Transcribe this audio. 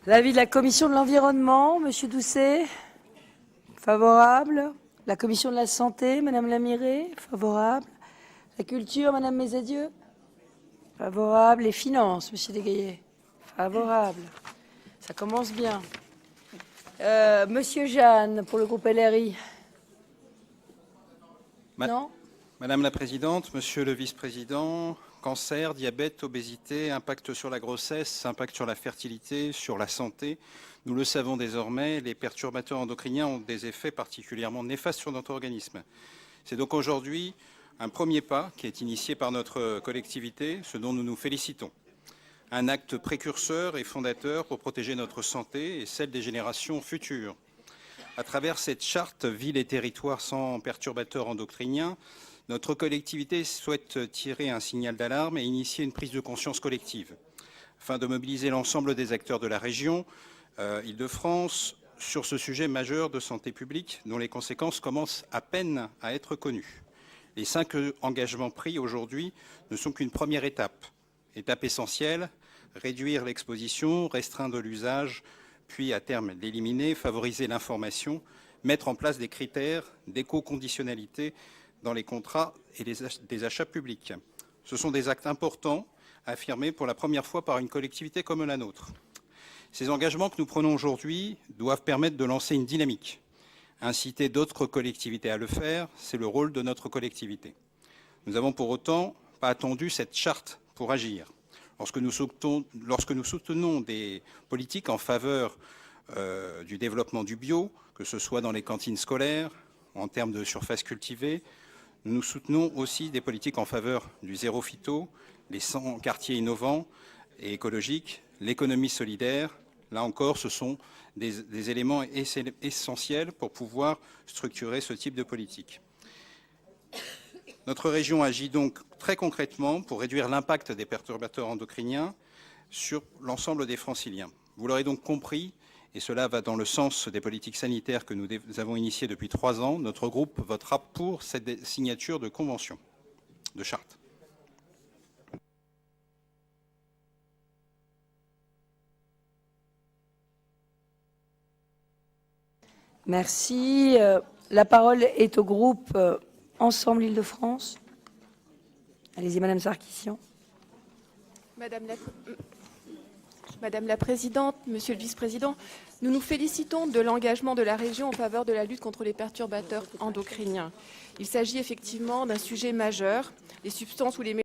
L'avis de la commission de l'environnement, Monsieur Doucet, favorable. La commission de la santé, Madame Lamiré, favorable. La culture, Madame Mézadieu, favorable. Les finances, Monsieur Degaillet, favorable. Ça commence bien. Monsieur Jeanne, pour le groupe LRI. Non ? Madame la Présidente, Monsieur le Vice-président, cancer, diabète, obésité, impact sur la grossesse, impact sur la fertilité, sur la santé. Nous le savons désormais, les perturbateurs endocriniens ont des effets particulièrement néfastes sur notre organisme. C'est donc aujourd'hui un premier pas qui est initié par notre collectivité, ce dont nous nous félicitons. Un acte précurseur et fondateur pour protéger notre santé et celle des générations futures. À travers cette charte Villes et territoires sans perturbateurs endocriniens, notre collectivité souhaite tirer un signal d'alarme et initier une prise de conscience collective, afin de mobiliser l'ensemble des acteurs de la région Île-de-France sur ce sujet majeur de santé publique dont les conséquences commencent à peine à être connues. Les 5 engagements pris aujourd'hui ne sont qu'une première étape. Étape essentielle, réduire l'exposition, restreindre l'usage, puis à terme l'éliminer, favoriser l'information, mettre en place des critères d'éco-conditionnalité dans les contrats et des achats publics. Ce sont des actes importants affirmés pour la première fois par une collectivité comme la nôtre. Ces engagements que nous prenons aujourd'hui doivent permettre de lancer une dynamique. Inciter d'autres collectivités à le faire, c'est le rôle de notre collectivité. Nous n'avons pour autant pas attendu cette charte pour agir. Lorsque nous soutenons des politiques en faveur du développement du bio, que ce soit dans les cantines scolaires, en termes de surface cultivée, nous soutenons aussi des politiques en faveur du zéro phyto, les 100 quartiers innovants et écologiques, l'économie solidaire. Là encore, ce sont des éléments essentiels pour pouvoir structurer ce type de politique. Notre région agit donc très concrètement pour réduire l'impact des perturbateurs endocriniens sur l'ensemble des Franciliens. Vous l'aurez donc compris, et cela va dans le sens des politiques sanitaires que nous avons initiées depuis 3 ans, notre groupe votera pour cette signature de convention, de charte. Merci. La parole est au groupe Ensemble Île-de-France. Allez-y, Madame Sarkissian. Madame la Présidente, Monsieur le Vice-président, nous nous félicitons de l'engagement de la région en faveur de la lutte contre les perturbateurs endocriniens. Il s'agit effectivement d'un sujet majeur. Les substances ou les